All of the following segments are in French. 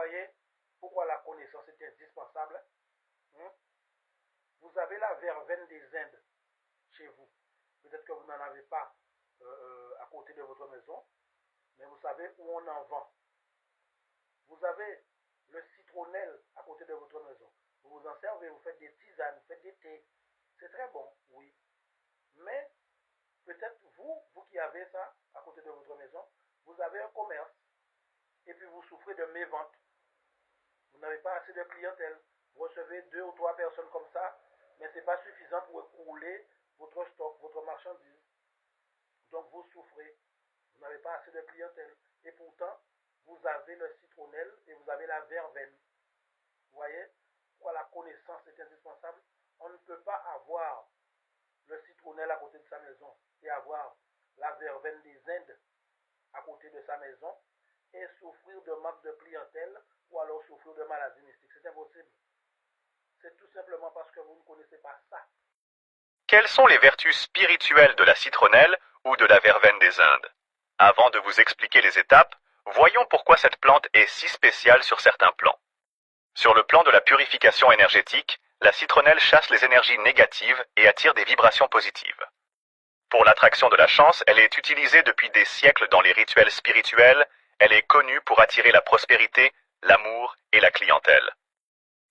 voyez pourquoi la connaissance est indispensable. Hein? Vous avez la verveine des Indes chez vous. Peut-être que vous n'en avez pas à côté de votre maison, mais vous savez où on en vend. Vous avez le citronnelle à côté de votre maison. Vous vous en servez, vous faites des tisanes, vous faites des thés. C'est très bon, oui. Mais peut-être vous qui avez ça à côté de votre maison, vous avez un commerce et puis vous souffrez de mévente. Vous n'avez pas assez de clientèle. Vous recevez 2 ou 3 personnes comme ça, mais ce n'est pas suffisant pour écouler votre stock, votre marchandise. Donc vous souffrez. Vous n'avez pas assez de clientèle. Et pourtant, vous avez le citronnelle et vous avez la verveine. Vous voyez pourquoi la connaissance est indispensable. On ne peut pas avoir le citronnelle à côté de sa maison et avoir la verveine des Indes à côté de sa maison et souffrir de manque de clientèle ou alors souffrir de maladies mystiques. C'est impossible. C'est tout simplement parce que vous ne connaissez pas ça. Quelles sont les vertus spirituelles de la citronnelle ou de la verveine des Indes? Avant de vous expliquer les étapes, voyons pourquoi cette plante est si spéciale sur certains plans. Sur le plan de la purification énergétique, la citronnelle chasse les énergies négatives et attire des vibrations positives. Pour l'attraction de la chance, elle est utilisée depuis des siècles dans les rituels spirituels. Elle est connue pour attirer la prospérité, l'amour et la clientèle.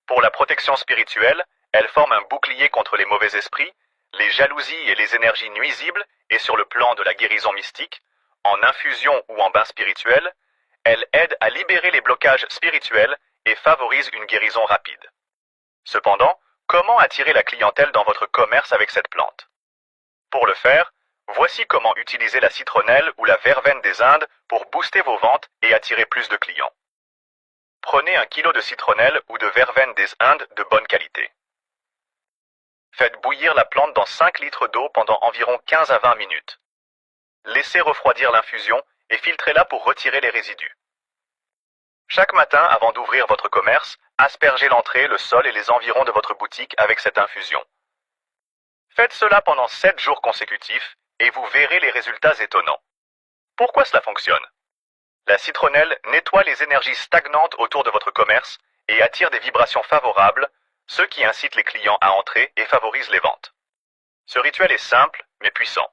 Pour la protection spirituelle, elle forme un bouclier contre les mauvais esprits, les jalousies et les énergies nuisibles, et sur le plan de la guérison mystique, en infusion ou en bain spirituel, elle aide à libérer les blocages spirituels et favorise une guérison rapide. Cependant, comment attirer la clientèle dans votre commerce avec cette plante? Pour le faire, voici comment utiliser la citronnelle ou la verveine des Indes pour booster vos ventes et attirer plus de clients. Prenez 1 kg de citronnelle ou de verveine des Indes de bonne qualité. Faites bouillir la plante dans 5 litres d'eau pendant environ 15 à 20 minutes. Laissez refroidir l'infusion et filtrez-la pour retirer les résidus. Chaque matin, avant d'ouvrir votre commerce, aspergez l'entrée, le sol et les environs de votre boutique avec cette infusion. Faites cela pendant 7 jours consécutifs et vous verrez les résultats étonnants. Pourquoi cela fonctionne? La citronnelle nettoie les énergies stagnantes autour de votre commerce et attire des vibrations favorables, ce qui incite les clients à entrer et favorise les ventes. Ce rituel est simple mais puissant.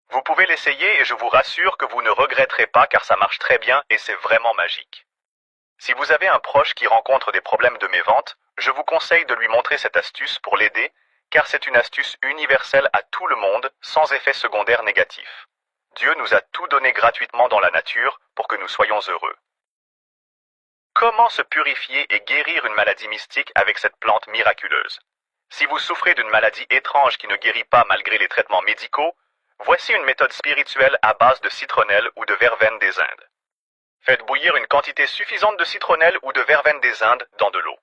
Vous pouvez l'essayer et je vous rassure que vous ne regretterez pas car ça marche très bien et c'est vraiment magique. Si vous avez un proche qui rencontre des problèmes de mévente, je vous conseille de lui montrer cette astuce pour l'aider car c'est une astuce universelle à tout le monde sans effet secondaire négatif. Dieu nous a tout donné gratuitement dans la nature pour que nous soyons heureux. Comment se purifier et guérir une maladie mystique avec cette plante miraculeuse? Si vous souffrez d'une maladie étrange qui ne guérit pas malgré les traitements médicaux, voici une méthode spirituelle à base de citronnelle ou de verveine des Indes. Faites bouillir une quantité suffisante de citronnelle ou de verveine des Indes dans de l'eau.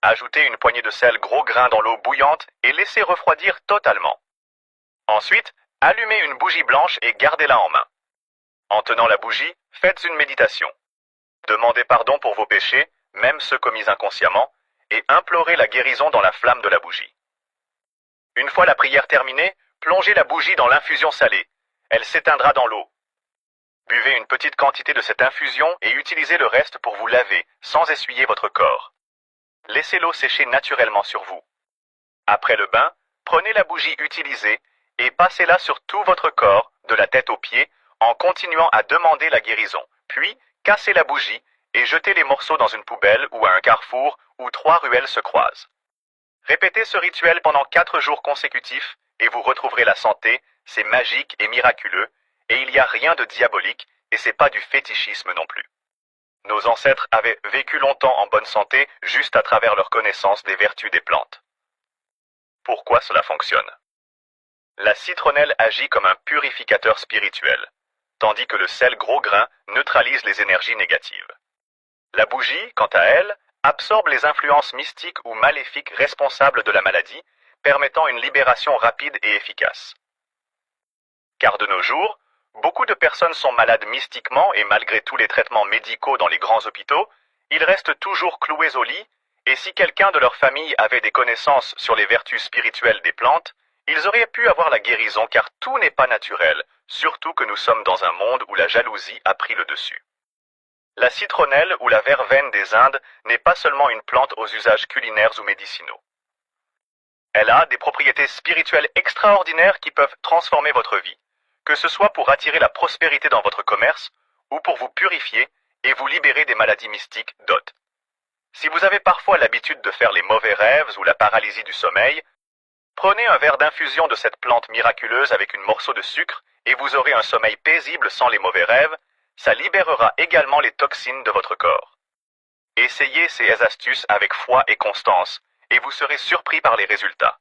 Ajoutez une poignée de sel gros grain dans l'eau bouillante et laissez refroidir totalement. Ensuite, allumez une bougie blanche et gardez-la en main. En tenant la bougie, faites une méditation. Demandez pardon pour vos péchés, même ceux commis inconsciemment, et implorez la guérison dans la flamme de la bougie. Une fois la prière terminée, plongez la bougie dans l'infusion salée. Elle s'éteindra dans l'eau. Buvez une petite quantité de cette infusion et utilisez le reste pour vous laver, sans essuyer votre corps. Laissez l'eau sécher naturellement sur vous. Après le bain, prenez la bougie utilisée et passez-la sur tout votre corps, de la tête aux pieds, en continuant à demander la guérison. Puis, cassez la bougie et jetez les morceaux dans une poubelle ou à un carrefour où 3 ruelles se croisent. Répétez ce rituel pendant 4 jours consécutifs et vous retrouverez la santé, c'est magique et miraculeux, et il n'y a rien de diabolique et c'est pas du fétichisme non plus. Nos ancêtres avaient vécu longtemps en bonne santé juste à travers leur connaissance des vertus des plantes. Pourquoi cela fonctionne? La citronnelle agit comme un purificateur spirituel, tandis que le sel gros grain neutralise les énergies négatives. La bougie, quant à elle, absorbe les influences mystiques ou maléfiques responsables de la maladie, permettant une libération rapide et efficace. Car de nos jours, beaucoup de personnes sont malades mystiquement et malgré tous les traitements médicaux dans les grands hôpitaux, ils restent toujours cloués au lit, et si quelqu'un de leur famille avait des connaissances sur les vertus spirituelles des plantes, ils auraient pu avoir la guérison car tout n'est pas naturel, surtout que nous sommes dans un monde où la jalousie a pris le dessus. La citronnelle ou la verveine des Indes n'est pas seulement une plante aux usages culinaires ou médicinaux. Elle a des propriétés spirituelles extraordinaires qui peuvent transformer votre vie, que ce soit pour attirer la prospérité dans votre commerce ou pour vous purifier et vous libérer des maladies mystiques d'autres. Si vous avez parfois l'habitude de faire les mauvais rêves ou la paralysie du sommeil, prenez un verre d'infusion de cette plante miraculeuse avec un morceau de sucre et vous aurez un sommeil paisible sans les mauvais rêves. Ça libérera également les toxines de votre corps. Essayez ces astuces avec foi et constance et vous serez surpris par les résultats.